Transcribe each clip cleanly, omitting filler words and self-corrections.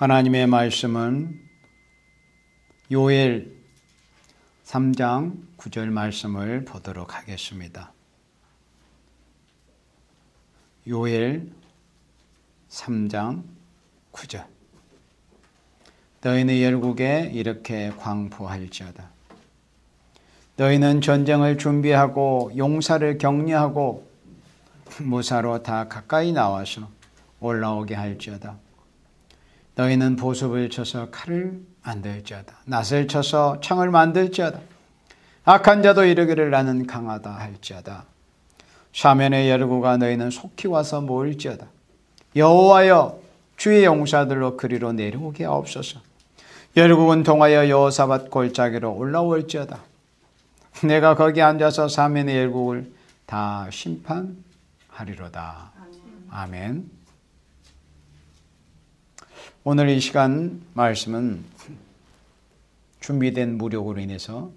하나님의 말씀은 요엘 3장 9절 말씀을 보도록 하겠습니다. 요엘 3장 9절. 너희는 열국에 이렇게 광포할지어다. 너희는 전쟁을 준비하고 용사를 격려하고 무사로 다 가까이 나와서 올라오게 할지어다. 너희는 보습을 쳐서 칼을 만들지어다. 낫을 쳐서 창을 만들지어다. 악한 자도 이르기를 나는 강하다 할지어다. 사면의 열국아 너희는 속히 와서 모일지어다. 여호와여 주의 용사들로 그리로 내려오게 하옵소서. 열국은 통하여 여호사밧 골짜기로 올라올지어다. 내가 거기 앉아서 사면의 열국을 다 심판하리로다. 아멘. 오늘 이 시간 말씀은 준비된 무력으로 인해서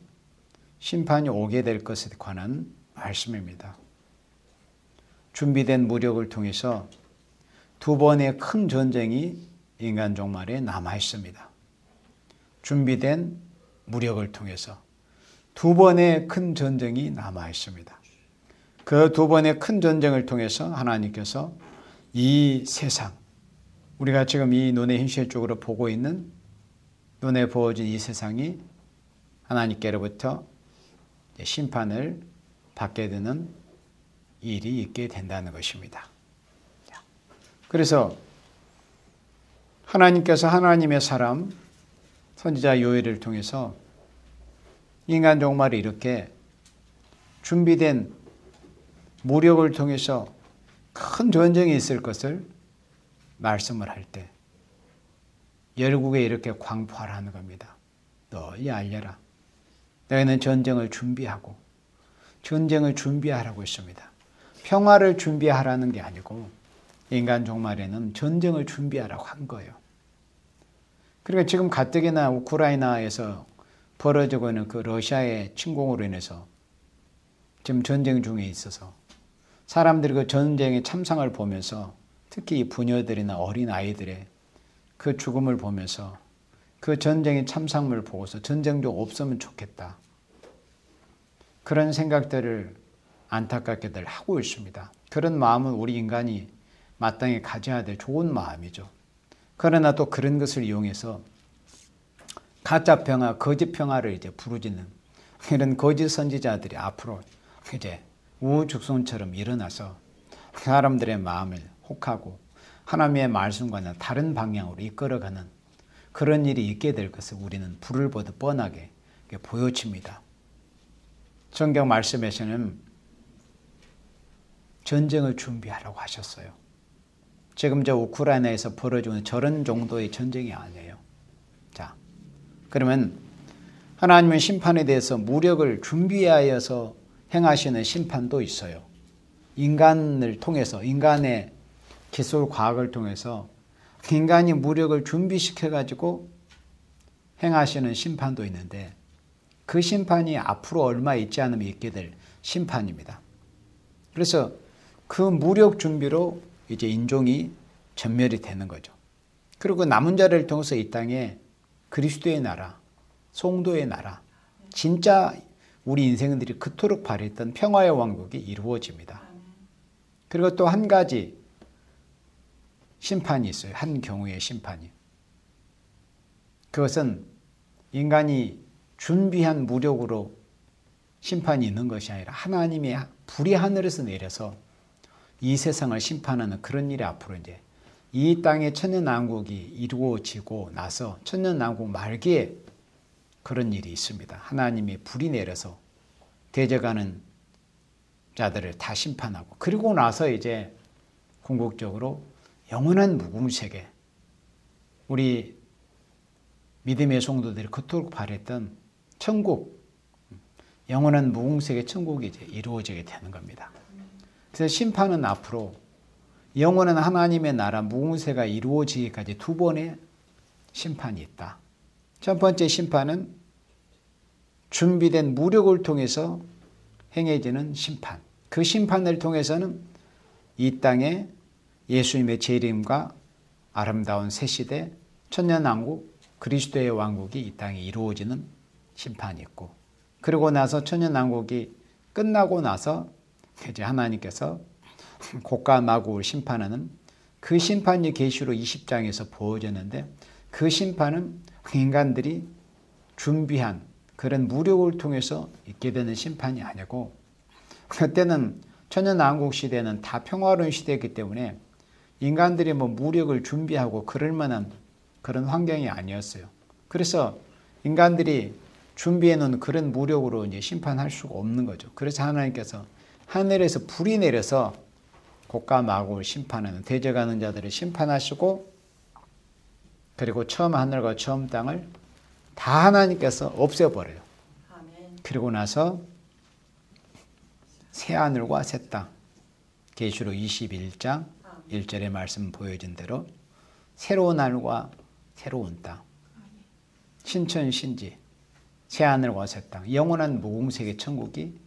심판이 오게 될 것에 관한 말씀입니다. 준비된 무력을 통해서 두 번의 큰 전쟁이 인간 종말에 남아 있습니다. 준비된 무력을 통해서 두 번의 큰 전쟁이 남아 있습니다. 그 두 번의 큰 전쟁을 통해서 하나님께서 이 세상, 우리가 지금 이 눈의 현실적으로 보고 있는 눈에 부어진 이 세상이 하나님께로부터 심판을 받게 되는 일이 있게 된다는 것입니다. 그래서 하나님께서 하나님의 사람 선지자 요엘을 통해서 인간 종말이 이렇게 준비된 무력을 통해서 큰 전쟁이 있을 것을 말씀을 할 때 열국에 이렇게 광포하라는 겁니다. 널리 알려라. 너희는 전쟁을 준비하고 전쟁을 준비하라고 했습니다. 평화를 준비하라는 게 아니고 인간 종말에는 전쟁을 준비하라고 한 거예요. 그러니까 지금 가뜩이나 우크라이나에서 벌어지고 있는 그 러시아의 침공으로 인해서 지금 전쟁 중에 있어서 사람들이 그 전쟁의 참상을 보면서 특히 이 부녀들이나 어린 아이들의 그 죽음을 보면서 그 전쟁의 참상을 보고서 전쟁 좀 없으면 좋겠다. 그런 생각들을 안타깝게들 하고 있습니다. 그런 마음은 우리 인간이 마땅히 가져야 될 좋은 마음이죠. 그러나 또 그런 것을 이용해서 가짜 평화, 거짓 평화를 이제 부르짖는 이런 거짓 선지자들이 앞으로 이제 우후죽순처럼 일어나서 사람들의 마음을 혹하고 하나님의 말씀과는 다른 방향으로 이끌어가는 그런 일이 있게 될 것을 우리는 불을 보듯 뻔하게 보여집니다. 성경 말씀에서는 전쟁을 준비하라고 하셨어요. 지금 저 우크라이나에서 벌어지는 저런 정도의 전쟁이 아니에요. 자, 그러면 하나님의 심판에 대해서 무력을 준비하여서 행하시는 심판도 있어요. 인간을 통해서, 인간의 기술 과학을 통해서 인간이 무력을 준비시켜가지고 행하시는 심판도 있는데 그 심판이 앞으로 얼마 있지 않으면 있게 될 심판입니다. 그래서 그 무력 준비로 이제 인종이 전멸이 되는 거죠. 그리고 남은 자를 통해서 이 땅에 그리스도의 나라, 성도의 나라, 진짜 우리 인생들이 그토록 바랬던 평화의 왕국이 이루어집니다. 그리고 또 한 가지 심판이 있어요. 한 경우의 심판이. 그것은 인간이 준비한 무력으로 심판이 있는 것이 아니라 하나님의 불이 하늘에서 내려서 이 세상을 심판하는 그런 일이 앞으로 이제 이 땅의 천년왕국이 이루어지고 나서 천년왕국 말기에 그런 일이 있습니다. 하나님의 불이 내려서 대적하는 자들을 다 심판하고 그리고 나서 이제 궁극적으로 영원한 무궁세계, 우리 믿음의 성도들이 그토록 바랬던 천국, 영원한 무궁세계 천국이 이제 이루어지게 되는 겁니다. 그래서 심판은 앞으로 영원한 하나님의 나라 무궁세가 이루어지기까지 두 번의 심판이 있다. 첫 번째 심판은 준비된 무력을 통해서 행해지는 심판. 그 심판을 통해서는 이 땅에 예수님의 재림과 아름다운 새시대 천년왕국, 그리스도의 왕국이 이 땅에 이루어지는 심판이 있고, 그리고 나서 천년왕국이 끝나고 나서 이제 하나님께서 곡과 마국을 심판하는 그 심판이 계시록 20장에서 보여졌는데, 그 심판은 인간들이 준비한 그런 무력을 통해서 있게 되는 심판이 아니고, 그때는 천년왕국 시대는 다 평화로운 시대이기 때문에 인간들이 뭐 무력을 준비하고 그럴 만한 그런 환경이 아니었어요. 그래서 인간들이 준비해 놓은 그런 무력으로 이제 심판할 수가 없는 거죠. 그래서 하나님께서 하늘에서 불이 내려서 곡과 마국을 심판하는, 대적하는 자들을 심판하시고, 그리고 처음 하늘과 처음 땅을 다 하나님께서 없애버려요. 그리고 나서 새 하늘과 새 땅, 계시록 21장 1절의 말씀 보여진 대로 새로운 하늘과 새로운 땅, 신천 신지, 새 하늘과 새 땅, 영원한 무궁색의 천국이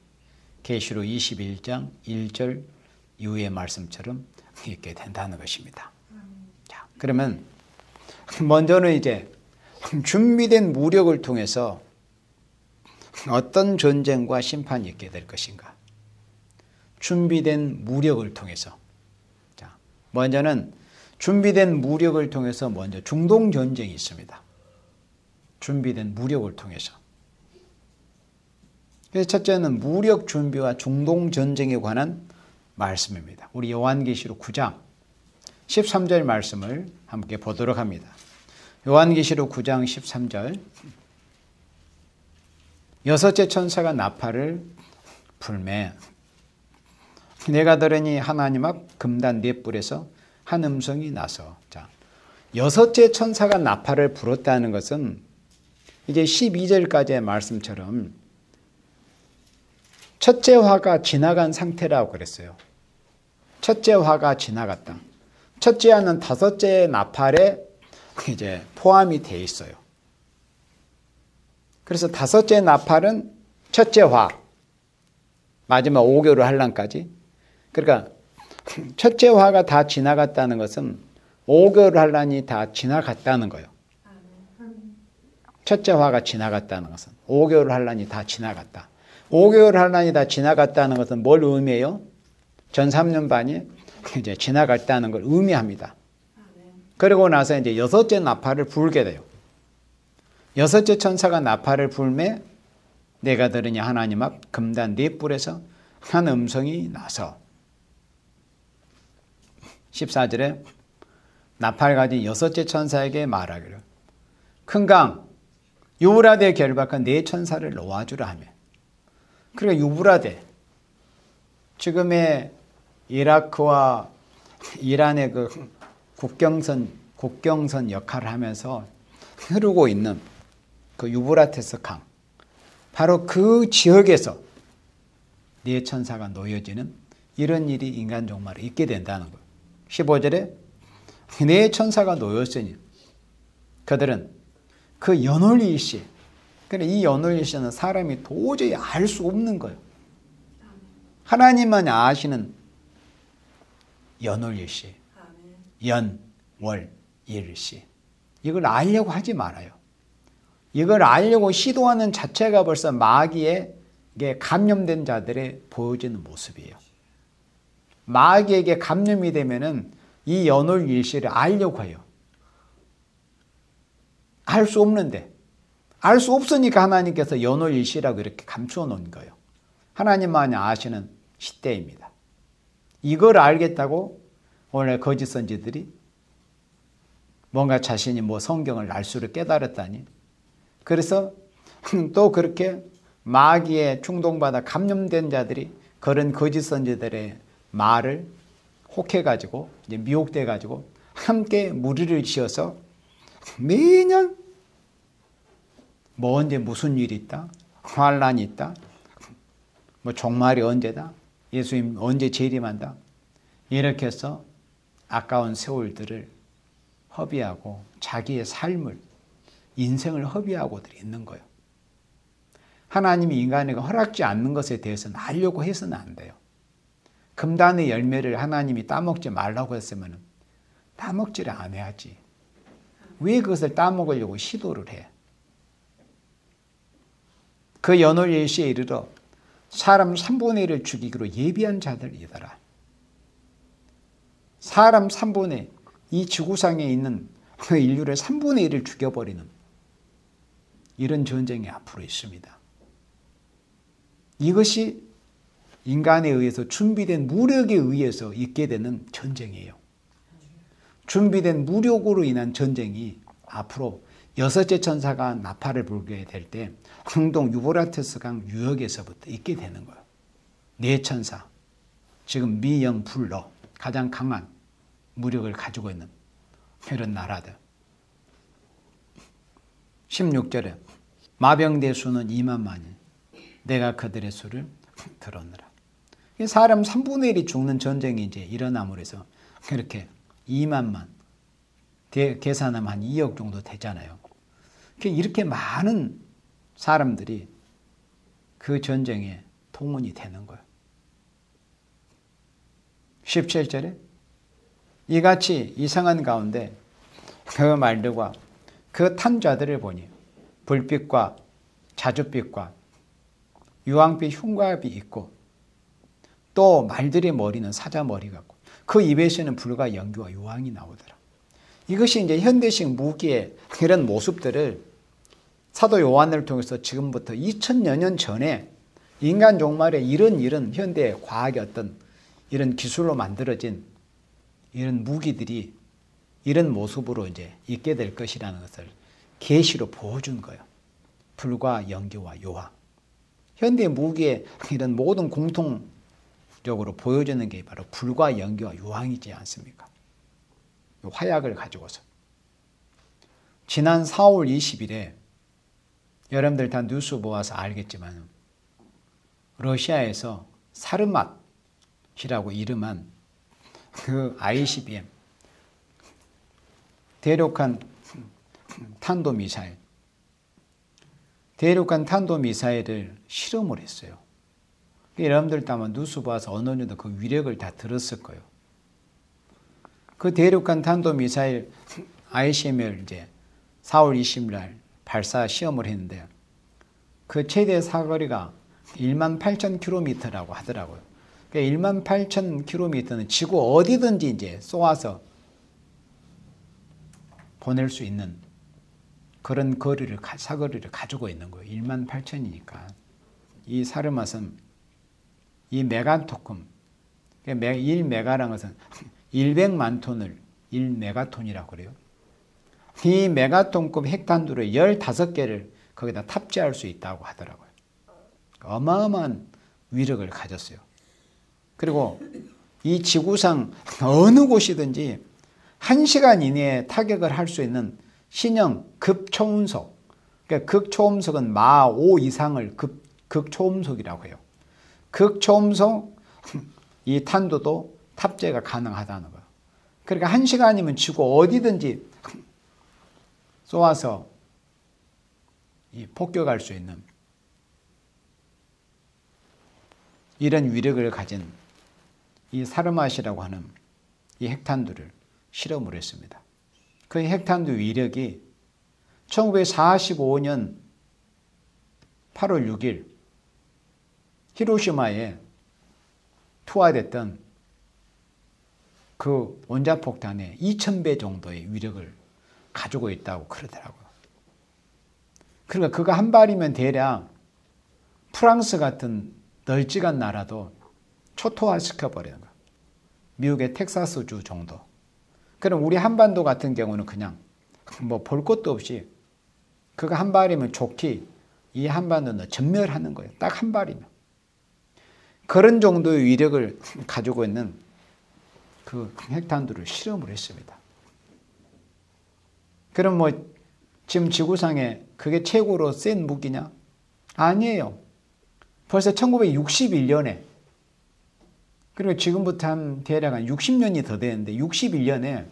계시록 21장 1절 이후의 말씀처럼 있게 된다는 것입니다. 자, 그러면 먼저는 이제 준비된 무력을 통해서 어떤 전쟁과 심판이 있게 될 것인가? 준비된 무력을 통해서. 자, 먼저는 준비된 무력을 통해서 먼저 중동 전쟁이 있습니다. 준비된 무력을 통해서. 그래서 첫째는 무력 준비와 중동 전쟁에 관한 말씀입니다. 우리 요한계시록 9장 13절 말씀을 함께 보도록 합니다. 요한계시록 9장 13절. 여섯째 천사가 나팔을 불매 내가 들으니 하나님 앞 금단 네 뿔에서 한 음성이 나서. 자, 여섯째 천사가 나팔을 불었다는 것은 이제 12절까지의 말씀처럼 첫째 화가 지나간 상태라고 그랬어요. 첫째 화가 지나갔다. 첫째 화는 다섯째 나팔에 이제 포함이 되어 있어요. 그래서 다섯째 나팔은 첫째 화, 마지막 5개월 환란까지. 그러니까 첫째 화가 다 지나갔다는 것은 5개월 환란이 다 지나갔다는 거예요. 첫째 화가 지나갔다는 것은 5개월 환란이 다 지나갔다. 5개월 환란이 다 지나갔다는 것은 뭘 의미해요? 전 3년 반이 이제 지나갔다는 걸 의미합니다. 그리고 나서 이제 여섯째 나팔을 불게 돼요. 여섯째 천사가 나팔을 불매 내가 들으니 하나님 앞 금단 네 뿔에서 한 음성이 나서. 14절에 나팔 가진 여섯째 천사에게 말하기를 큰 강 유브라데 결박한 네 천사를 놓아주라 하며. 그러니까 유브라데, 지금의 이라크와 이란의 그 국경선 역할을 하면서 흐르고 있는 그 유브라테스 강, 바로 그 지역에서 네 천사가 놓여지는 이런 일이 인간 종말에 있게 된다는 거예요. 15절에 네 천사가 놓였으니 그들은 그 연홀일시, 그러니까 이 연홀일시는 사람이 도저히 알 수 없는 거예요. 하나님만 아시는 연홀일시, 연, 월, 일시. 이걸 알려고 하지 말아요. 이걸 알려고 시도하는 자체가 벌써 마귀에 감염된 자들의 보여지는 모습이에요. 마귀에게 감염이 되면은 이 연홀일시를 알려고 해요. 알 수 없는데, 알 수 없으니까 하나님께서 연홀일시라고 이렇게 감추어 놓은 거예요. 하나님만이 아시는 시대입니다. 이걸 알겠다고 오늘 거짓 선지들이 뭔가 자신이 뭐 성경을 알 수를 깨달았다니. 그래서 또 그렇게 마귀에 충동받아 감염된 자들이 그런 거짓 선지들의 말을 혹해가지고 이제 미혹돼가지고 함께 무리를 지어서 매년 뭐 언제 무슨 일이 있다, 환란이 있다, 뭐 종말이 언제다, 예수님 언제 재림한다, 이렇게 해서 아까운 세월들을 허비하고 자기의 삶을, 인생을 허비하고들 있는 거예요. 하나님이 인간에게 허락지 않는 것에 대해서는 알려고 해서는 안 돼요. 금단의 열매를 하나님이 따먹지 말라고 했으면 따먹지를 안 해야지. 왜 그것을 따먹으려고 시도를 해? 그 연월 일시에 이르러 사람 3분의 1을 죽이기로 예비한 자들이더라. 사람 3분의 이 지구상에 있는 그 인류를 3분의 1을 죽여버리는 이런 전쟁이 앞으로 있습니다. 이것이 인간에 의해서 준비된 무력에 의해서 있게 되는 전쟁이에요. 준비된 무력으로 인한 전쟁이 앞으로 여섯째 천사가 나팔을 불게 될 때 항동 유브라테스 강 유역에서부터 있게 되는 거예요. 네 천사, 지금 미영 불러 가장 강한 무력을 가지고 있는 이런 나라들. 16절에 마병대 수는 2만만이 내가 그들의 수를 들었느라. 사람 3분의 1이 죽는 전쟁이 이제 일어남으로 해서 그렇게 2만만 계산하면 한 2억 정도 되잖아요. 이렇게 많은 사람들이 그 전쟁에 동원이 되는 거예요. 17절에 이같이 이상한 가운데 그 말들과 그 탄 자들을 보니 불빛과 자줏빛과 유황빛 흉곽이 있고 또 말들의 머리는 사자 머리 같고 그 입에서는 불과 연기와 유황이 나오더라. 이것이 이제 현대식 무기의 이런 모습들을 사도 요한을 통해서 지금부터 2000여 년 전에 인간 종말에 이런 현대 과학의 어떤 이런 기술로 만들어진 이런 무기들이 이런 모습으로 이제 있게 될 것이라는 것을 계시로 보여준 거예요. 불과 연기와 요황. 현대 무기의 이런 모든 공통적으로 보여주는 게 바로 불과 연기와 요황이지 않습니까? 화약을 가지고서. 지난 4월 20일에 여러분들 다 뉴스 모아서 알겠지만 러시아에서 사르맛이라고 이름한 그 ICBM 대륙간 탄도미사일 대륙간 탄도미사일을 실험을 했어요. 여러분들도 아마 뉴스 봐서 어느 정도 그 위력을 다 들었을 거예요. 그 대륙간 탄도미사일 ICBM을 이제 4월 20일 날 발사 시험을 했는데 그 최대 사거리가 18,000km라고 하더라고요. 그러니까 18,000km는 지구 어디든지 이제 쏘아서 보낼 수 있는 그런 사거리를 가지고 있는 거예요. 18,000이니까. 이 사르맛은 이 메가토큼, 1메가라는 것은 100만 톤을 1메가톤이라고 그래요. 이 메가톤급 핵탄두를 15개를 거기다 탑재할 수 있다고 하더라고요. 어마어마한 위력을 가졌어요. 그리고 이 지구상 어느 곳이든지 1시간 이내에 타격을 할 수 있는 신형 급초음속, 그러니까 극초음속은 마 5 이상을 극초음속이라고 해요. 극초음속 이 탄두도 탑재가 가능하다는 거예요. 그러니까 1시간이면 지구 어디든지 쏘아서 폭격할 수 있는 이런 위력을 가진 이 사르맛이라고 하는 이 핵탄두를 실험을 했습니다. 그 핵탄두 위력이 1945년 8월 6일 히로시마에 투하됐던 그 원자폭탄의 2000배 정도의 위력을 가지고 있다고 그러더라고요. 그러니까 그거 한 발이면 대략 프랑스 같은 널찍한 나라도 초토화시켜버리는 거예요. 미국의 텍사스주 정도. 그럼 우리 한반도 같은 경우는 그냥 뭐 볼 것도 없이 그거 한 발이면 좋게 이 한반도는 전멸하는 거예요. 딱 한 발이면. 그런 정도의 위력을 가지고 있는 그 핵탄두를 실험을 했습니다. 그럼 뭐 지금 지구상에 그게 최고로 센 무기냐? 아니에요. 벌써 1961년에 그리고 지금부터 한 대략 한 60년이 더 되는데 61년에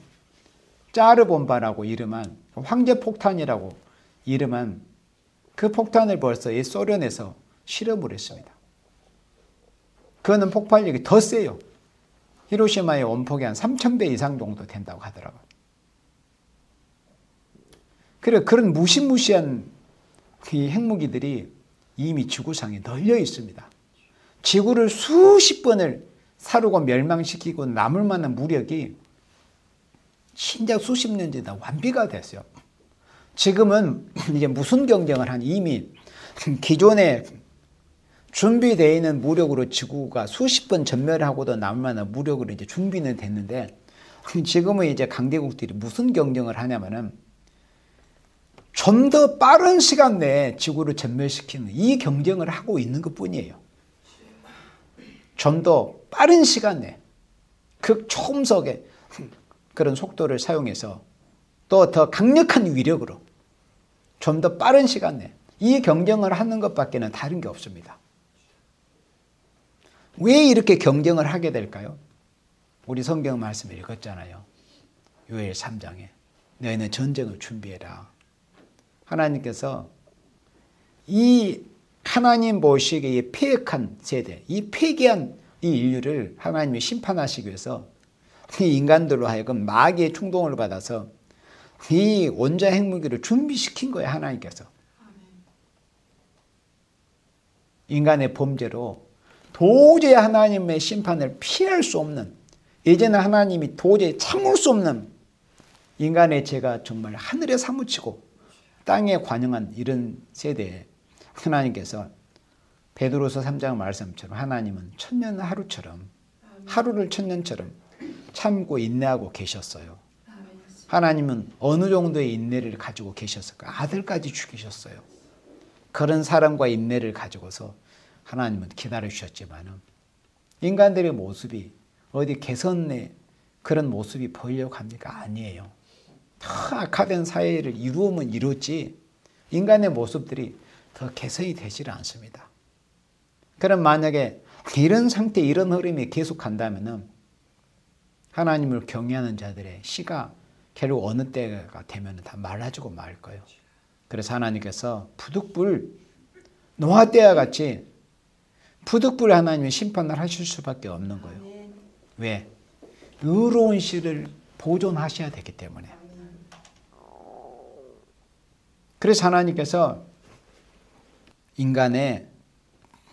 짜르본바라고 이름한 황제폭탄이라고 이름한 그 폭탄을 벌써 이 소련에서 실험을 했습니다. 그거는 폭발력이 더 세요. 히로시마의 원폭이 한 3000배 이상 정도 된다고 하더라고요. 그래 그런 무시무시한 이 핵무기들이 이미 지구상에 널려 있습니다. 지구를 수십 번을 사르고 멸망시키고 남을 만한 무력이 신작 수십 년째 다 완비가 됐어요. 지금은 이제 무슨 경쟁을 하니 이미 기존에 준비되어 있는 무력으로 지구가 수십 번 전멸하고도 남을 만한 무력으로 이제 준비는 됐는데 지금은 이제 강대국들이 무슨 경쟁을 하냐면은 좀 더 빠른 시간 내에 지구를 전멸시키는 이 경쟁을 하고 있는 것 뿐이에요. 좀 더 빠른 시간 내에 극초음속의 그런 속도를 사용해서 또 더 강력한 위력으로 좀 더 빠른 시간 내에 이 경쟁을 하는 것밖에는 다른 게 없습니다. 왜 이렇게 경쟁을 하게 될까요? 우리 성경 말씀을 읽었잖아요. 요엘 3장에 너희는 전쟁을 준비해라. 하나님께서 이 하나님 보시기에 이 폐역한 세대, 이 폐기한 이 인류를 하나님이 심판하시기 위해서 이 인간들로 하여금 마귀의 충동을 받아서 이 원자 핵무기를 준비시킨 거예요. 하나님께서. 인간의 범죄로 도저히 하나님의 심판을 피할 수 없는, 이제는 하나님이 도저히 참을 수 없는 인간의 죄가 정말 하늘에 사무치고 땅에 관영한 이런 세대에 하나님께서 베드로서 3장 말씀처럼 하나님은 천년 하루처럼, 하루를 천년처럼 참고 인내하고 계셨어요. 하나님은 어느 정도의 인내를 가지고 계셨을까? 아들까지 죽이셨어요. 그런 사랑과 인내를 가지고서 하나님은 기다려주셨지만은 인간들의 모습이 어디 개선의 그런 모습이 보이려고 합니까? 아니에요. 더 악화된 사회를 이루면 이루었지 인간의 모습들이 더 개선이 되질 않습니다. 그럼 만약에 이런 상태, 이런 흐름이 계속 간다면은 하나님을 경외하는 자들의 시가 결국 어느 때가 되면 다 말라지고 말 거예요. 그래서 하나님께서 부득불 노아 때와 같이 부득불 하나님의 심판을 하실 수밖에 없는 거예요. 왜? 의로운 씨를 보존하셔야 되기 때문에. 그래서 하나님께서 인간의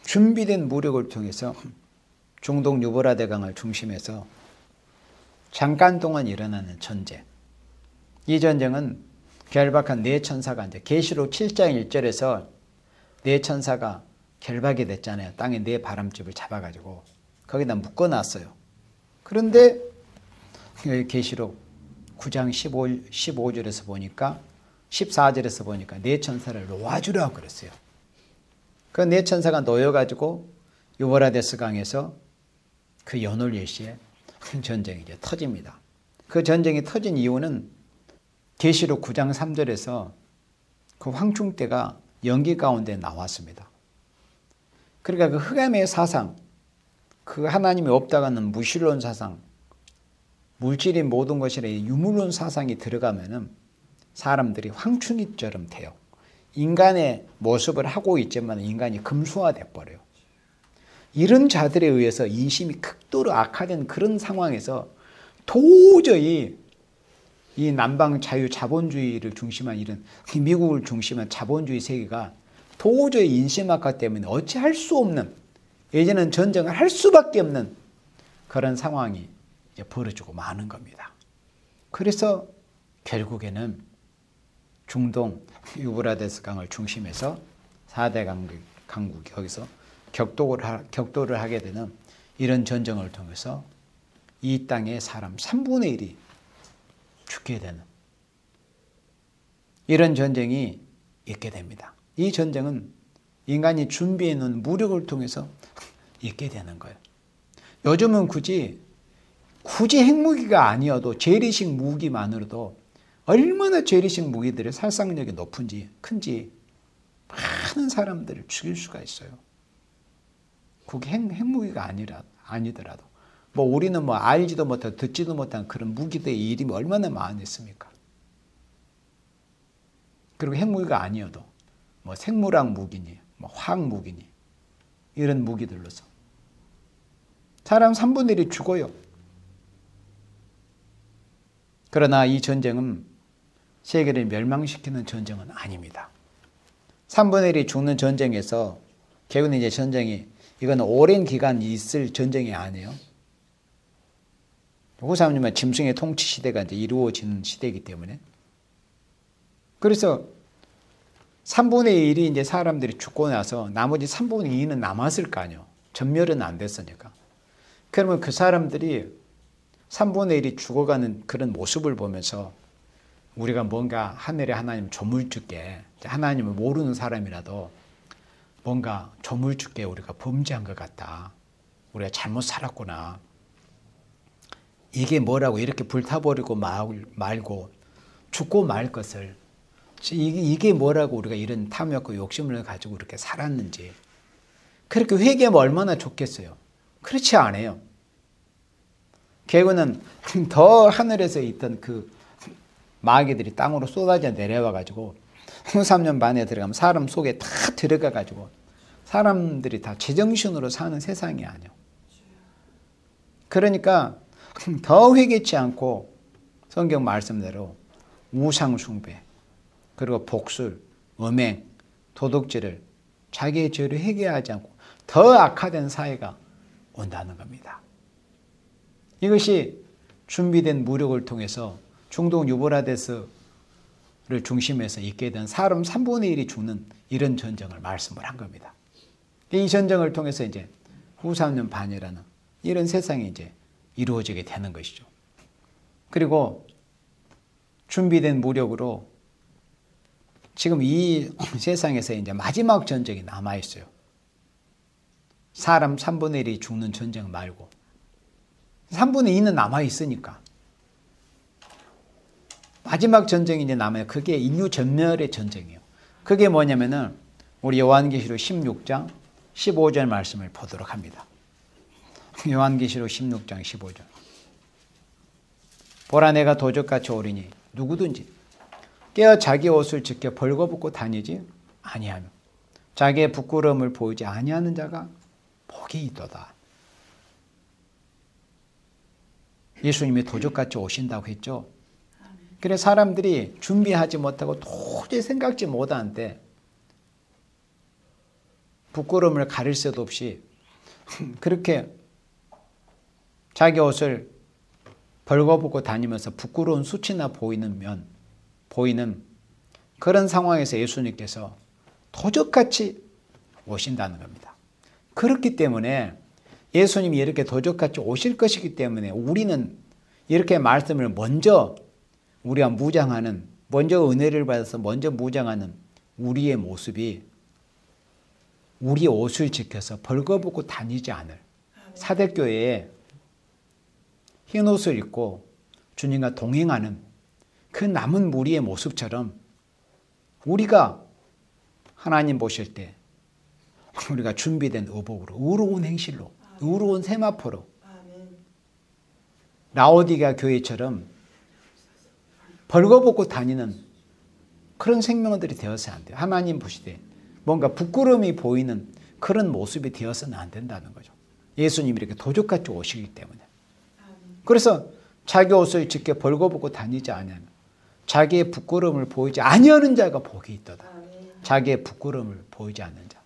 준비된 무력을 통해서 중동 유브라데 강을 중심해서 잠깐 동안 일어나는 전쟁. 이 전쟁은 결박한 네 천사가 이제 계시록 7장 1절에서 네 천사가 결박이 됐잖아요. 땅에 네 바람집을 잡아가지고 거기다 묶어놨어요. 그런데 계시록 9장 15절에서 보니까 14절에서 보니까 네 천사를 놓아주라고 그랬어요. 그 네 천사가 놓여가지고 유브라데스 강에서 그 연올 일시에 전쟁이 이제 터집니다. 그 전쟁이 터진 이유는 계시록 9장 3절에서 그 황충대가 연기 가운데 나왔습니다. 그러니까 그 흑암의 사상, 그 하나님이 없다고 하는 무신론 사상, 물질이 모든 것이라 유물론 사상이 들어가면은 사람들이 황충이처럼 돼요. 인간의 모습을 하고 있지만 인간이 금수화돼 버려요. 이런 자들에 의해서 인심이 극도로 악화된 그런 상황에서 도저히 이 남방 자유 자본주의를 중심한 이런 미국을 중심한 자본주의 세계가 도저히 인심 악화 때문에 어찌할 수 없는, 이제는 전쟁을 할 수밖에 없는 그런 상황이 이제 벌어지고 마는 겁니다. 그래서 결국에는 중동 유브라데스 강을 중심해서 4대 강국이 여기서 격돌을 하게 되는 이런 전쟁을 통해서 이 땅의 사람 3분의 1이 죽게 되는 이런 전쟁이 있게 됩니다. 이 전쟁은 인간이 준비해 놓은 무력을 통해서 있게 되는 거예요. 요즘은 굳이 핵무기가 아니어도 재래식 무기만으로도 얼마나 재래식 무기들의 살상력이 높은지 큰지 많은 사람들을 죽일 수가 있어요. 그게 핵무기가 아니더라도 뭐 우리는 뭐 알지도 못하고 듣지도 못한 그런 무기들의 이름이 얼마나 많습니까? 그리고 핵무기가 아니어도 뭐 생물학 무기니 뭐 화학 무기니 이런 무기들로서 사람 3분의 1이 죽어요. 그러나 이 전쟁은 세계를 멸망시키는 전쟁은 아닙니다. 3분의 1이 죽는 전쟁에서 결국은 이제 전쟁이 이건 오랜 기간 있을 전쟁이 아니에요. 후삼님은 짐승의 통치 시대가 이제 이루어지는 시대이기 때문에. 그래서 3분의 1이 이제 사람들이 죽고 나서 나머지 3분의 2는 남았을 거 아니에요. 전멸은 안 됐으니까. 그러면 그 사람들이 3분의 1이 죽어가는 그런 모습을 보면서 우리가 뭔가 하늘의 하나님 조물주께, 하나님을 모르는 사람이라도 뭔가 조물주께 우리가 범죄한 것 같다. 우리가 잘못 살았구나. 이게 뭐라고 이렇게 불타버리고 말고 죽고 말 것을, 이게 뭐라고 우리가 이런 탐욕과 욕심을 가지고 이렇게 살았는지, 그렇게 회개하면 얼마나 좋겠어요. 그렇지 않아요. 결국은 더 하늘에서 있던 그 마귀들이 땅으로 쏟아져 내려와 가지고 3년 반에 들어가면 사람 속에 다 들어가 가지고 사람들이 다 제정신으로 사는 세상이 아니에요. 그러니까 더 회개치 않고 성경 말씀대로 우상 숭배, 그리고 복술, 음행, 도둑질을 자기의 죄를 회개하지 않고 더 악화된 사회가 온다는 겁니다. 이것이 준비된 무력을 통해서 중동 유브라데스를 중심에서 있게 된 사람 3분의 1이 죽는 이런 전쟁을 말씀을 한 겁니다. 이 전쟁을 통해서 이제 후 3년 반이라는 이런 세상이 이제 이루어지게 되는 것이죠. 그리고 준비된 무력으로 지금 이 세상에서 이제 마지막 전쟁이 남아 있어요. 사람 3분의 1이 죽는 전쟁 말고 3분의 2는 남아 있으니까 마지막 전쟁이 이제 남아요. 그게 인류 전멸의 전쟁이에요. 그게 뭐냐면은 우리 요한계시록 16장 15절 말씀을 보도록 합니다. 요한계시록 16장 15절. 보라 내가 도적같이 오리니 누구든지 깨어 자기 옷을 지켜 벌거벗고 다니지 아니하며 자기의 부끄러움을 보이지 아니하는 자가 복이 있도다. 예수님이 도적같이 오신다고 했죠. 그래서 사람들이 준비하지 못하고 도저히 생각지 못하는데 부끄러움을 가릴 새도 없이 그렇게 자기 옷을 벌거벗고 다니면서 부끄러운 수치나 보이는 그런 상황에서 예수님께서 도적같이 오신다는 겁니다. 그렇기 때문에 예수님이 이렇게 도적같이 오실 것이기 때문에 우리는 이렇게 말씀을 먼저 우리가 무장하는, 먼저 은혜를 받아서 먼저 무장하는 우리의 모습이 우리의 옷을 지켜서 벌거벗고 다니지 않을 사대교회에 흰 옷을 입고 주님과 동행하는 그 남은 무리의 모습처럼 우리가 하나님 보실 때 우리가 준비된 의복으로, 의로운 행실로, 의로운 세마포로 라오디게아 교회처럼 벌거벗고 다니는 그런 생명들이 되어서는 안 돼요. 하나님 보시되 뭔가 부끄러움이 보이는 그런 모습이 되어서는 안 된다는 거죠. 예수님이 이렇게 도적같이 오시기 때문에. 그래서 자기 옷을 지켜 벌거벗고 다니지 아니하면 자기의 부끄러움을 보이지 아니하는 자가 복이 있도다. 자기의 부끄러움을 보이지 않는 자.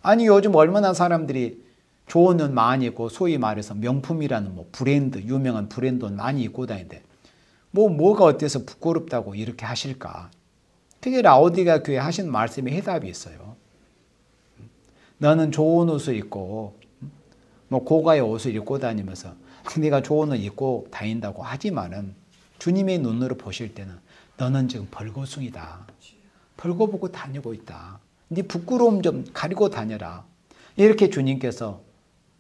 아니 요즘 얼마나 사람들이 좋은 옷 많이 입고 소위 말해서 명품이라는 브랜드, 유명한 브랜드 옷 많이 입고 다니는데 뭐가 어때서 부끄럽다고 이렇게 하실까? 그게 라오디게아 교회 하신 말씀에 해답이 있어요. 너는 좋은 옷을 입고 고가의 옷을 입고 다니면서 네가 좋은 옷 입고 다닌다고 하지만은 주님의 눈으로 보실 때는 너는 지금 벌거숭이다. 벌거벗고 다니고 있다. 네 부끄러움 좀 가리고 다녀라. 이렇게 주님께서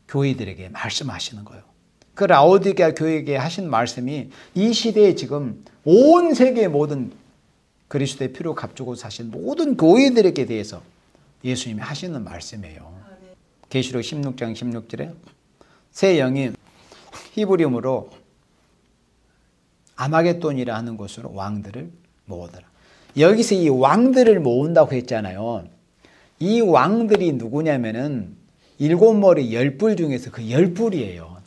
교회들에게 말씀하시는 거예요. 그 라오디게아 교회에게 하신 말씀이 이 시대에 지금 온 세계의 모든 그리스도의 피로 값주고 사신 모든 교회들에게 대해서 예수님이 하시는 말씀이에요. 계시록 16장 16절에 새 영이 히브리어로 아마겟돈이라 하는 곳으로 왕들을 모으더라. 여기서 이 왕들을 모은다고 했잖아요. 이 왕들이 누구냐면은 7머리 10뿔 중에서 그 10뿔이에요.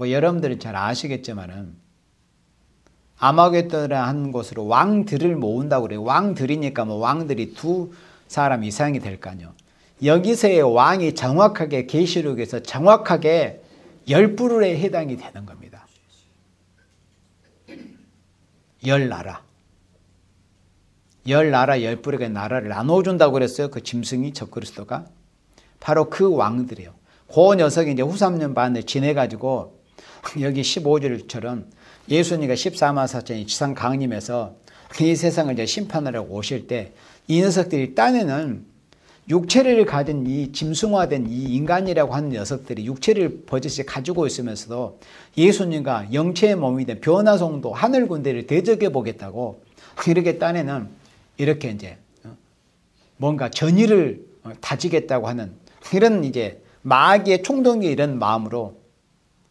여러분들은 잘 아시겠지만은 아마겟돈이라는 곳으로 왕들을 모은다고 그래요. 왕들이니까 뭐 왕들이 2사람 이상이 될 거 아니에요. 여기서의 왕이 정확하게 계시록에서 정확하게 10부류에 해당이 되는 겁니다. 10나라. 10나라 10부류의 나라를 나눠준다고 그랬어요. 그 짐승이 적그리스도가. 바로 그 왕들이에요. 그 녀석이 이제 후 3년 반을 지내가지고 여기 15절처럼 예수님과 14만 4천이 지상 강림해서 이 세상을 이제 심판하러 오실 때 이 녀석들이 딴에는 육체를 가진 이 짐승화된 이 인간이라고 하는 녀석들이 육체를 버젓이 가지고 있으면서도 예수님과 영체의 몸이 된 변화성도 하늘 군대를 대적해 보겠다고 이렇게 딴에는 이렇게 이제 뭔가 전의를 다지겠다고 하는 이런 이제 마귀의 총동기 이런 마음으로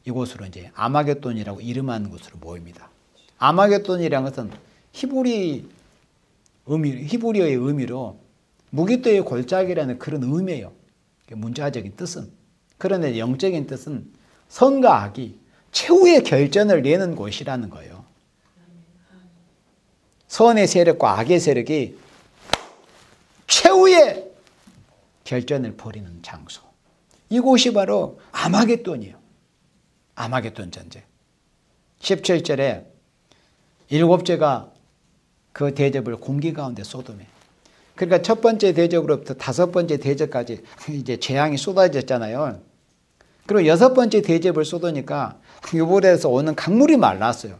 이곳으로 이제 아마겟돈이라고 이름하는 곳으로 모입니다. 아마겟돈이라는 것은 히브리어의 의미로 무기토의 골짜기라는 그런 의미예요. 문자적인 뜻은. 그런데 영적인 뜻은 선과 악이 최후의 결전을 내는 곳이라는 거예요. 선의 세력과 악의 세력이 최후의 결전을 벌이는 장소. 이곳이 바로 아마겟돈이에요. 아마겟돈 전쟁. 17절에 7제가 그 대접을 공기 가운데 쏟으며, 그러니까 첫 번째 대접으로부터 5번째 대접까지 이제 재앙이 쏟아졌잖아요. 그리고 6번째 대접을 쏟으니까 유볼에서 오는 강물이 말랐어요.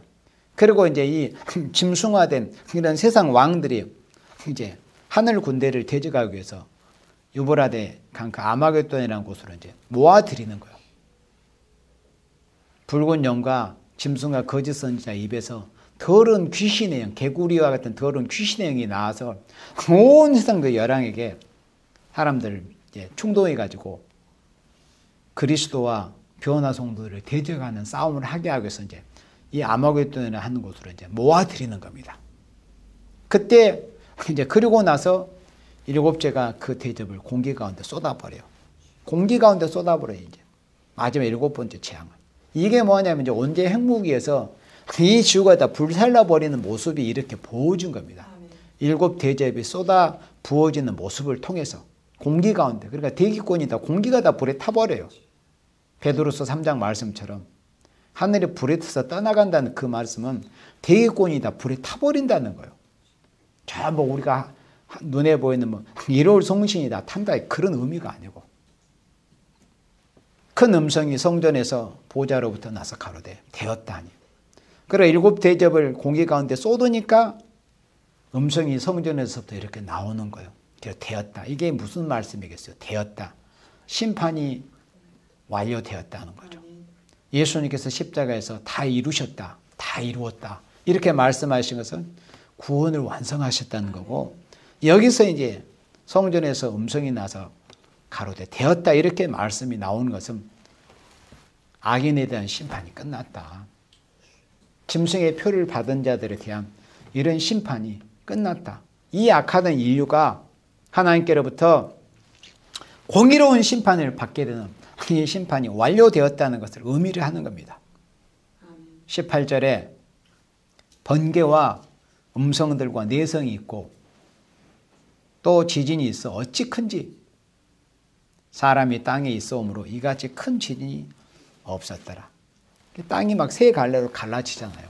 그리고 이제 이 짐승화된 이런 세상 왕들이 이제 하늘 군대를 대적하기 위해서 유보라데 강그 아마겟돈이라는 곳으로 이제 모아들이는 거예요. 붉은 영과 짐승과 거짓 선지자 입에서 더러운 귀신의 영, 개구리와 같은 더러운 귀신의 영이 나와서 온 세상 그 열왕에게 사람들 이제 충동해가지고 그리스도와 변화 성도들을 대적하는 싸움을 하게 하기 위해서 이제 이 아마겟돈이라는 하는 곳으로 이제 모아들이는 겁니다. 그때 이제 그리고 나서 7제가 그 대접을 공기 가운데 쏟아버려요. 공기 가운데 쏟아버려요. 이제 마지막 7번째 재앙은. 이게 뭐냐면 이제 언제 핵무기에서 이 지구가 다 불살라버리는 모습이 이렇게 보여준 겁니다. 7 대접이 쏟아 부어지는 모습을 통해서 공기 가운데, 그러니까 대기권이 다 공기가 다 불에 타버려요. 베드로서 3장 말씀처럼 하늘이 불에 타서 떠나간다는 그 말씀은 대기권이 다 불에 타버린다는 거예요. 저 뭐 우리가 눈에 보이는 뭐 이로울 성신이 다 탄다 그런 의미가 아니고, 큰 음성이 성전에서 보좌로부터 나서 가로되 되었다니. 그리고 7 대접을 공기 가운데 쏟으니까 음성이 성전에서부터 이렇게 나오는 거예요. 되었다. 이게 무슨 말씀이겠어요? 되었다. 심판이 완료되었다는 거죠. 예수님께서 십자가에서 다 이루셨다. 다 이루었다. 이렇게 말씀하신 것은 구원을 완성하셨다는 거고, 여기서 이제 성전에서 음성이 나서 가로되 되었다 이렇게 말씀이 나오는 것은 악인에 대한 심판이 끝났다. 짐승의 표를 받은 자들에 대한 이런 심판이 끝났다. 이 악하던 인류가 하나님께로부터 공의로운 심판을 받게 되는 이 심판이 완료되었다는 것을 의미를 하는 겁니다. 18절에 번개와 음성들과 내성이 있고 또 지진이 있어 어찌 큰지 사람이 땅에 있어오므로 이같이 큰 지진이 없었더라. 땅이 막 세 갈래로 갈라지잖아요.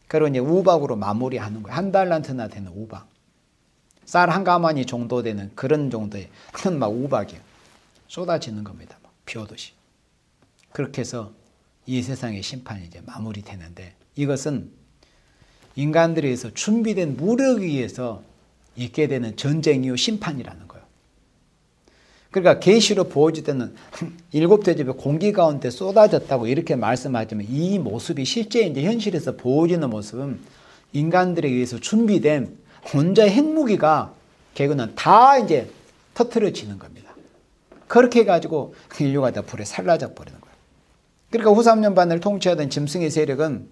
그리고 이제 우박으로 마무리하는 거예요. 1달란트나 되는 우박. 쌀 한 가마니 정도 되는 그런 정도의 큰 막 우박이 쏟아지는 겁니다. 비 오듯이. 그렇게 해서 이 세상의 심판이 이제 마무리되는데, 이것은 인간들에 의해서 준비된 무력에 의해서 있게 되는 전쟁 이후 심판이라는 거예요. 그러니까 계시로 보여지는 7 대접이 공기 가운데 쏟아졌다고 이렇게 말씀하지만, 이 모습이 실제 이제 현실에서 보여지는 모습은 인간들에 의해서 준비된 혼자의 핵무기가 결국은 다 이제 터트려지는 겁니다. 그렇게 해가지고 인류가 다 불에 사라져 버리는 거예요. 그러니까 후 3년 반을 통치하던 짐승의 세력은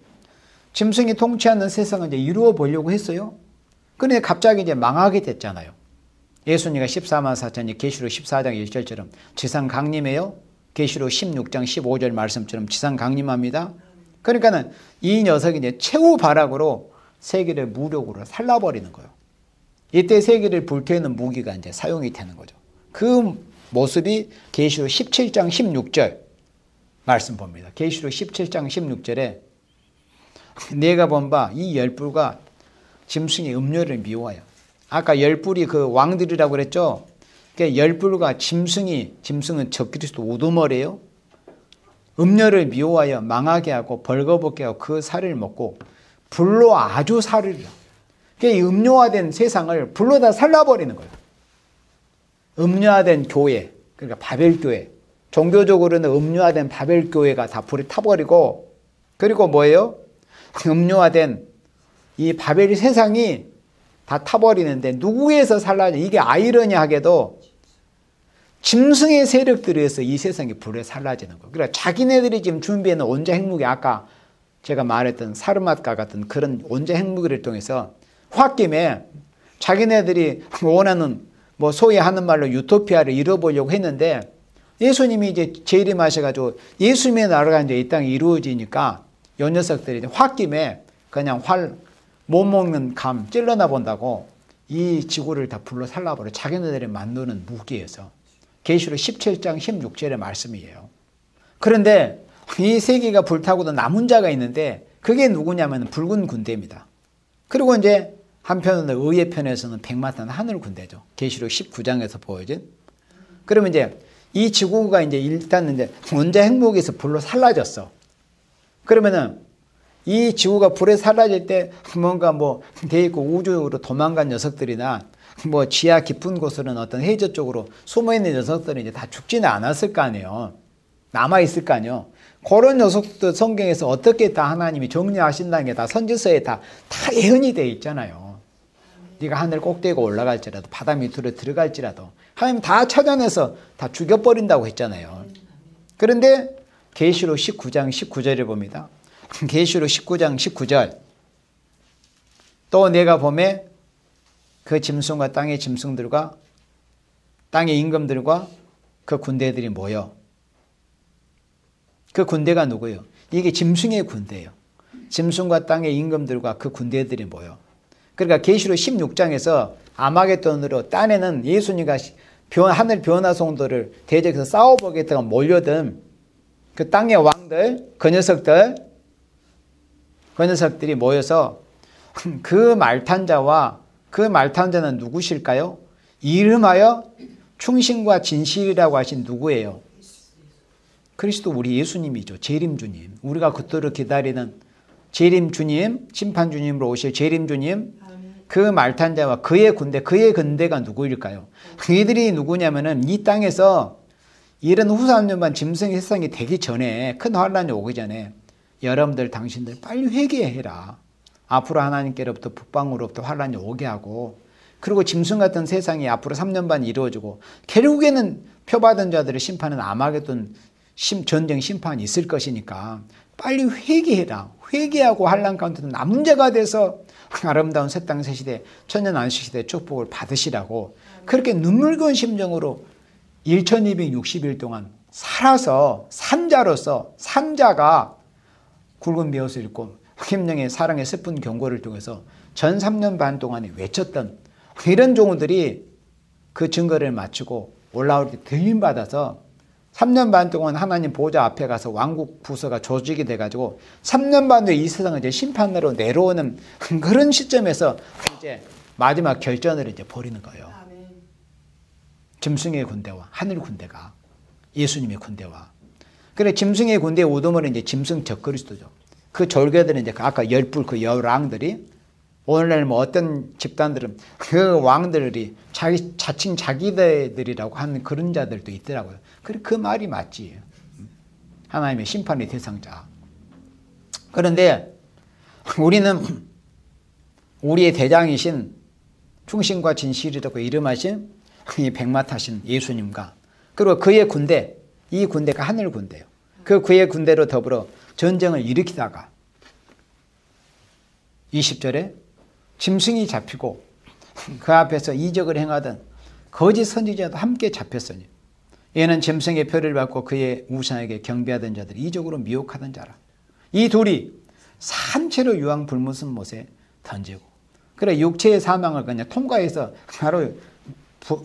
짐승이 통치하는 세상을 이제 이루어 보려고 했어요. 그런데 갑자기 이제 망하게 됐잖아요. 예수님과 14만 4천이 계시록 14장 1절처럼 지상 강림해요. 계시록 16장 15절 말씀처럼 지상 강림합니다. 그러니까는 이 녀석이 이제 최후 발악으로 세계를 무력으로 살라버리는 거예요. 이때 세계를 불태우는 무기가 이제 사용이 되는 거죠. 그 모습이 계시록 17장 16절 말씀 봅니다. 계시록 17장 16절에 내가 본 바 이 열불과 짐승의 음료를 미워하여. 아까 열불이 그 왕들이라고 그랬죠. 그러니까 열불과 짐승은 적그리스도 우두머리예요. 음료를 미워하여 망하게 하고 벌거벗게 하고 그 살을 먹고 불로 아주 살으리라. 그러니까 이 음료화된 세상을 불로 다 살라버리는 거예요. 음료화된 교회, 그러니까 바벨교회, 종교적으로는 음료화된 바벨교회가 다 불에 타버리고, 그리고 뭐예요? 음료화된 이 바벨 세상이 다 타버리는데 누구에서 살라냐. 이게 아이러니하게도 짐승의 세력들에 의해서 이 세상이 불에 살라지는 거예요. 그러니까 자기네들이 지금 준비해놓은 원자 핵무기, 아까 제가 말했던 사르맛과 같은 그런 원자 핵무기를 통해서 홧김에 자기네들이 원하는 뭐 소위 하는 말로 유토피아를 이뤄보려고 했는데 예수님이 이제 재림하셔가지고 예수님의 나라가 이제 이 땅에 이루어지니까 요 녀석들이 이제 홧김에 그냥 못 먹는 감 찔러나 본다고 이 지구를 다 불러 살라버려. 자기네들이 만드는 무기에서. 계시록 17장 16절의 말씀이에요. 그런데 이 세계가 불타고도 남은 자가 있는데 그게 누구냐면 붉은 군대입니다. 그리고 이제 한편으로는 의의 편에서는 백마탄 하늘 군대죠. 계시록 19장에서 보여진. 그러면 이제 이 지구가 이제 일단 이제 원자 핵무기에서 불로 살라졌어. 그러면은 이 지구가 불에 사라질 때 뭔가 뭐 대있고 우주로 도망간 녀석들이나 뭐 지하 깊은 곳으로는 어떤 해저 쪽으로 숨어있는 녀석들은 이제 다 죽지는 않았을 거 아니에요. 남아있을 거 아니에요. 그런 녀석들 성경에서 어떻게 다 하나님이 정리하신다는 게 다 선지서에 다 예언이 되어 있잖아요. 네가 하늘 꼭대기에 올라갈지라도 바다 밑으로 들어갈지라도 하나님 다 찾아내서 다 죽여버린다고 했잖아요. 그런데 계시록 19장 19절을 봅니다. 계시록 19장 19절 또 내가 보매 그 짐승과 땅의 짐승들과 땅의 임금들과 그 군대들이 모여. 그 군대가 누구예요? 이게 짐승의 군대예요. 짐승과 땅의 임금들과 그 군대들이 모여. 그러니까 계시록 16장에서 아마겟돈으로 딴에는 예수님과 하늘 변화송도를 대적해서 싸워보겠다고 몰려든 그 땅의 왕들, 그 녀석들이 모여서 그 말탄자와 그 말탄자는 누구실까요? 이름하여 충신과 진실이라고 하신 누구예요? 그리스도 우리 예수님이죠. 재림주님. 우리가 그토록 기다리는 재림주님, 심판주님으로 오실 재림주님, 그 말탄자와 그의 군대가 누구일까요? 이들이 누구냐면은 이 땅에서 이런 후 3년반 짐승의 세상이 되기 전에, 큰 환란이 오기 전에 여러분들 당신들 빨리 회개해라. 앞으로 하나님께로부터 북방으로부터 환란이 오게 하고, 그리고 짐승 같은 세상이 앞으로 3년 반 이루어지고 결국에는 표받은 자들을 심판은 아마겟돈 전쟁 심판이 있을 것이니까 빨리 회개해라. 회개하고 환란 가운데도 남은 자가 돼서 아름다운 새 땅 새 시대 천년 안식 시대 축복을 받으시라고 그렇게 눈물겨운 심정으로 1260일 동안 살아서 산자가 굵은 베옷을 입고 심령의 사랑의 슬픈 경고를 통해서 전 3년 반 동안에 외쳤던 이런 종들이 그 증거를 마치고 올라올 때 들림받아서 3년 반 동안 하나님 보좌 앞에 가서 왕국 부서가 조직이 돼가지고 3년 반 뒤에 이 세상을 이제 심판으로 내려오는 그런 시점에서 이제 마지막 결전을 이제 벌이는 거예요. 짐승의 군대와 하늘 군대가 예수님의 군대와. 그래 짐승의 군대의 우두머리는 이제 짐승 적그리스도죠. 그 졸개들은 이제 아까 열불 그 열왕들이 오늘날 뭐 어떤 집단들은 그 왕들이 자칭 자기들이라고 하는 그런 자들도 있더라고요. 그래 그 말이 맞지. 하나님의 심판의 대상자. 그런데 우리는 우리의 대장이신 충신과 진실이라고 이름하신 이 백마타신 예수님과 그리고 그의 군대, 이 군대가 하늘 군대예요. 그의 군대로 더불어 전쟁을 일으키다가 20절에 짐승이 잡히고 그 앞에서 이적을 행하던 거짓 선지자도 함께 잡혔으니 얘는 짐승의 표를 받고 그의 우상에게 경배하던 자들이 이적으로 미혹하던 자라. 이 둘이 산채로 유황 불묻은 못에 던지고, 그래 육체의 사망을 그냥 통과해서 바로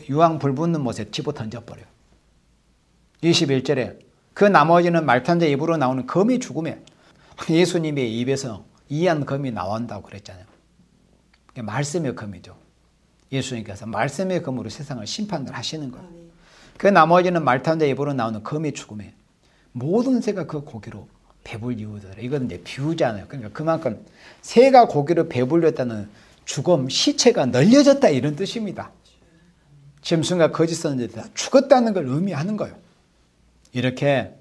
유황 불붙는 못에 집어 던져버려요. 21절에 그 나머지는 말탄자 입으로 나오는 검의 죽음에 예수님의 입에서 이한 검이 나온다고 그랬잖아요. 말씀의 검이죠. 예수님께서 말씀의 검으로 세상을 심판을 하시는 거예요. 그 나머지는 말탄자 입으로 나오는 검의 죽음에 모든 새가 그 고기로 배불리우더라. 이건 이제 비유잖아요. 그러니까 그만큼 새가 고기로 배불렸다는 죽음, 시체가 널려졌다 이런 뜻입니다. 짐승과 거짓 선지자 다 죽었다는 걸 의미하는 거예요. 이렇게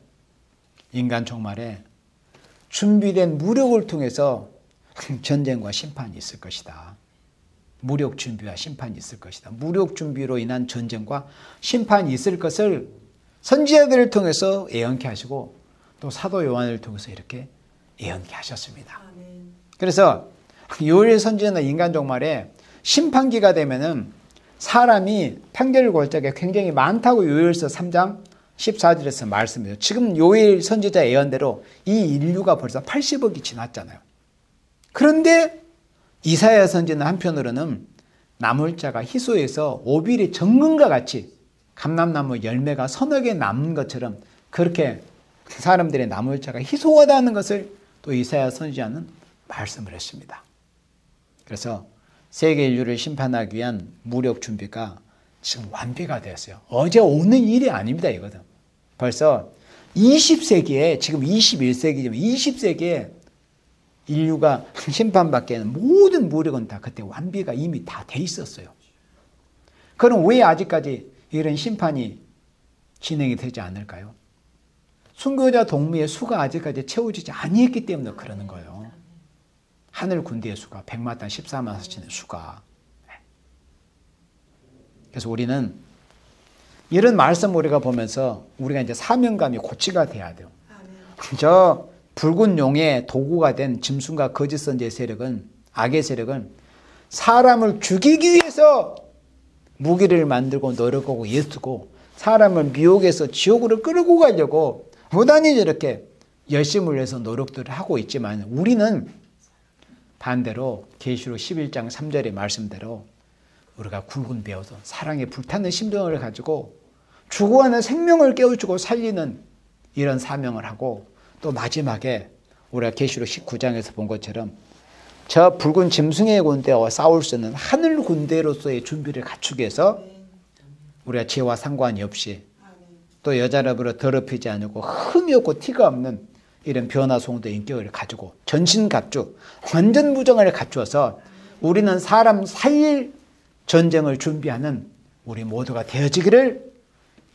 인간 종말에 준비된 무력을 통해서 전쟁과 심판이 있을 것이다. 무력 준비와 심판이 있을 것이다. 무력 준비로 인한 전쟁과 심판이 있을 것을 선지자들을 통해서 예언케 하시고 또 사도 요한을 통해서 이렇게 예언케 하셨습니다. 그래서 요엘 선지자나 인간 종말에 심판기가 되면은 사람이 판결골짜기가 굉장히 많다고 요엘서 3장 14절에서 말씀해요. 지금 요엘 선지자 예언대로 이 인류가 벌써 80억이 지났잖아요. 그런데 이사야 선지는 한편으로는 남을 자가 희소해서 오빌의 정금과 같이 감람나무 열매가 서너 개 남은 것처럼 그렇게 사람들의 남을 자가 희소하다는 것을 또 이사야 선지자는 말씀을 했습니다. 그래서 세계 인류를 심판하기 위한 무력 준비가 지금 완비가 되었어요. 어제 오는 일이 아닙니다. 이거는 벌써 20세기에 지금 21세기지만 20세기에 인류가 심판받게 하는 모든 무력은 다 그때 완비가 이미 다 돼 있었어요. 그럼 왜 아직까지 이런 심판이 진행이 되지 않을까요? 순교자 동무의 수가 아직까지 채워지지 아니했기 때문에 그러는 거예요. 하늘 군대의 수가 100만 단 14만 4천의 수가. 그래서 우리는 이런 말씀 우리가 보면서 우리가 이제 사명감이 고치가 돼야 돼요. 저 붉은 용의 도구가 된 짐승과 거짓 선지의 세력은, 악의 세력은 사람을 죽이기 위해서 무기를 만들고 노력하고 애쓰고 사람을 미혹해서 지옥으로 끌고 가려고 무단히 저렇게 열심을 해서 노력들을 하고 있지만 우리는 반대로 계시록 11장 3절의 말씀대로 우리가 굵은 배워서 사랑에 불타는 심정을 가지고 죽어가는 생명을 깨우치고 살리는 이런 사명을 하고 또 마지막에 우리가 계시록 19장에서 본 것처럼 저 붉은 짐승의 군대와 싸울 수 있는 하늘 군대로서의 준비를 갖추기 위해서 우리가 죄와 상관이 없이 또 여자랍으로 더럽히지 않고 흠이 없고 티가 없는 이런 변화송도 인격을 가지고 전신갑주 완전 무장을 갖추어서 우리는 사람 살릴 전쟁을 준비하는 우리 모두가 되어지기를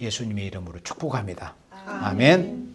예수님의 이름으로 축복합니다. 아멘.